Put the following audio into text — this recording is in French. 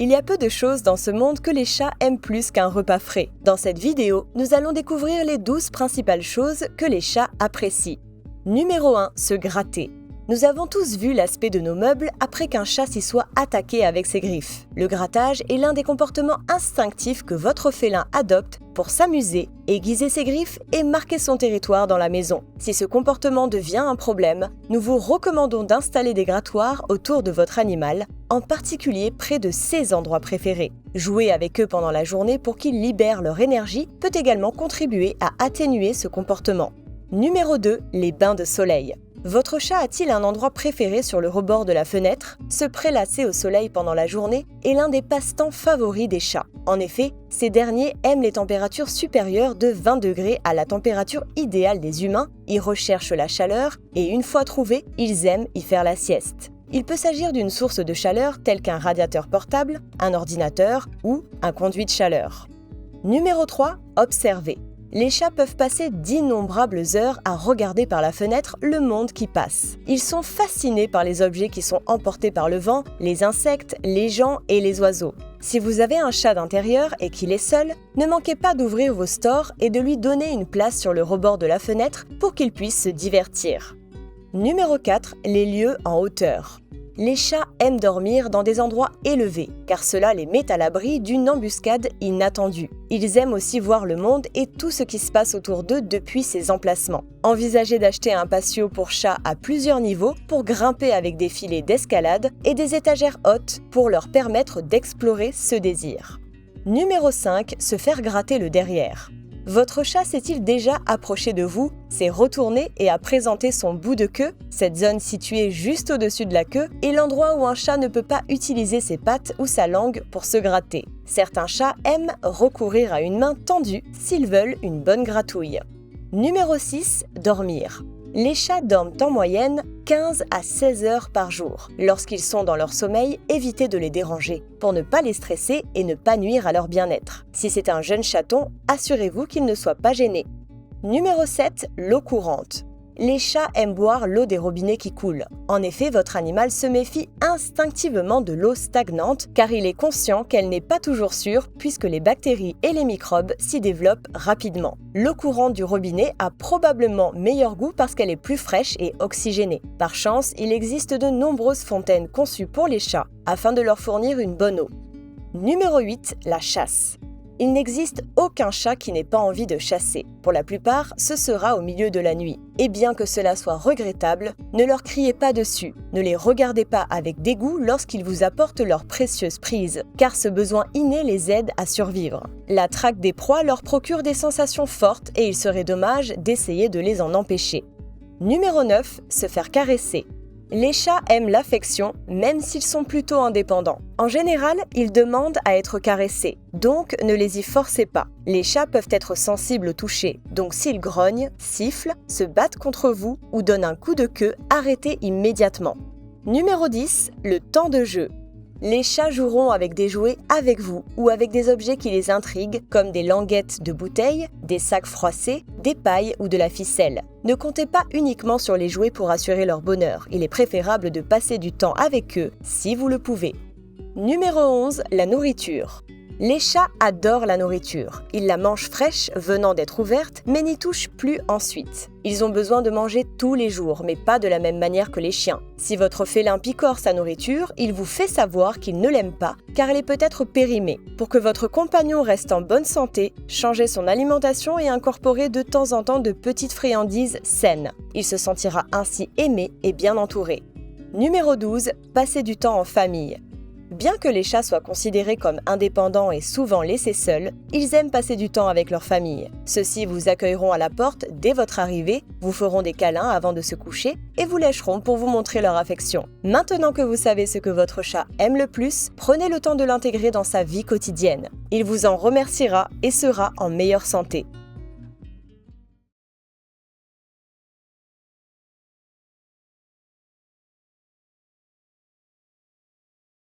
Il y a peu de choses dans ce monde que les chats aiment plus qu'un repas frais. Dans cette vidéo, nous allons découvrir les 12 principales choses que les chats apprécient. Numéro 1. Se gratter. Nous avons tous vu l'aspect de nos meubles après qu'un chat s'y soit attaqué avec ses griffes. Le grattage est l'un des comportements instinctifs que votre félin adopte pour s'amuser, aiguiser ses griffes et marquer son territoire dans la maison. Si ce comportement devient un problème, nous vous recommandons d'installer des grattoirs autour de votre animal, en particulier près de ses endroits préférés. Jouer avec eux pendant la journée pour qu'ils libèrent leur énergie peut également contribuer à atténuer ce comportement. Numéro 2. Les bains de soleil. Votre chat a-t-il un endroit préféré sur le rebord de la fenêtre? Se prélasser au soleil pendant la journée est l'un des passe-temps favoris des chats. En effet, ces derniers aiment les températures supérieures de 20 degrés à la température idéale des humains, ils recherchent la chaleur et une fois trouvés, ils aiment y faire la sieste. Il peut s'agir d'une source de chaleur telle qu'un radiateur portable, un ordinateur ou un conduit de chaleur. Numéro 3. Observer. Les chats peuvent passer d'innombrables heures à regarder par la fenêtre le monde qui passe. Ils sont fascinés par les objets qui sont emportés par le vent, les insectes, les gens et les oiseaux. Si vous avez un chat d'intérieur et qu'il est seul, ne manquez pas d'ouvrir vos stores et de lui donner une place sur le rebord de la fenêtre pour qu'il puisse se divertir. Numéro 4. Les lieux en hauteur. Les chats aiment dormir dans des endroits élevés, car cela les met à l'abri d'une embuscade inattendue. Ils aiment aussi voir le monde et tout ce qui se passe autour d'eux depuis ces emplacements. Envisagez d'acheter un patio pour chats à plusieurs niveaux pour grimper avec des filets d'escalade et des étagères hautes pour leur permettre d'explorer ce désir. Numéro 5. Se faire gratter le derrière. Votre chat s'est-il déjà approché de vous, s'est retourné et a présenté son bout de queue? Cette zone située juste au-dessus de la queue est l'endroit où un chat ne peut pas utiliser ses pattes ou sa langue pour se gratter. Certains chats aiment recourir à une main tendue s'ils veulent une bonne gratouille. Numéro 6. Dormir. Les chats dorment en moyenne 15 à 16 heures par jour. Lorsqu'ils sont dans leur sommeil, évitez de les déranger, pour ne pas les stresser et ne pas nuire à leur bien-être. Si c'est un jeune chaton, assurez-vous qu'il ne soit pas gêné. Numéro 7. L'eau courante. Les chats aiment boire l'eau des robinets qui coulent. En effet, votre animal se méfie instinctivement de l'eau stagnante car il est conscient qu'elle n'est pas toujours sûre puisque les bactéries et les microbes s'y développent rapidement. L'eau courante du robinet a probablement meilleur goût parce qu'elle est plus fraîche et oxygénée. Par chance, il existe de nombreuses fontaines conçues pour les chats afin de leur fournir une bonne eau. Numéro 8. La chasse. Il n'existe aucun chat qui n'ait pas envie de chasser. Pour la plupart, ce sera au milieu de la nuit. Et bien que cela soit regrettable, ne leur criez pas dessus. Ne les regardez pas avec dégoût lorsqu'ils vous apportent leurs précieuses prises, car ce besoin inné les aide à survivre. La traque des proies leur procure des sensations fortes et il serait dommage d'essayer de les en empêcher. Numéro 9. Se faire caresser. Les chats aiment l'affection, même s'ils sont plutôt indépendants. En général, ils demandent à être caressés, donc ne les y forcez pas. Les chats peuvent être sensibles au toucher, donc s'ils grognent, sifflent, se battent contre vous ou donnent un coup de queue, arrêtez immédiatement. Numéro 10. Le temps de jeu. Les chats joueront avec des jouets avec vous ou avec des objets qui les intriguent comme des languettes de bouteilles, des sacs froissés, des pailles ou de la ficelle. Ne comptez pas uniquement sur les jouets pour assurer leur bonheur, il est préférable de passer du temps avec eux si vous le pouvez. Numéro 11. La nourriture. Les chats adorent la nourriture. Ils la mangent fraîche, venant d'être ouverte, mais n'y touchent plus ensuite. Ils ont besoin de manger tous les jours, mais pas de la même manière que les chiens. Si votre félin picore sa nourriture, il vous fait savoir qu'il ne l'aime pas, car elle est peut-être périmée. Pour que votre compagnon reste en bonne santé, changez son alimentation et incorporez de temps en temps de petites friandises saines. Il se sentira ainsi aimé et bien entouré. Numéro 12. Passer du temps en famille. Bien que les chats soient considérés comme indépendants et souvent laissés seuls, ils aiment passer du temps avec leur famille. Ceux-ci vous accueilleront à la porte dès votre arrivée, vous feront des câlins avant de se coucher et vous lècheront pour vous montrer leur affection. Maintenant que vous savez ce que votre chat aime le plus, prenez le temps de l'intégrer dans sa vie quotidienne. Il vous en remerciera et sera en meilleure santé.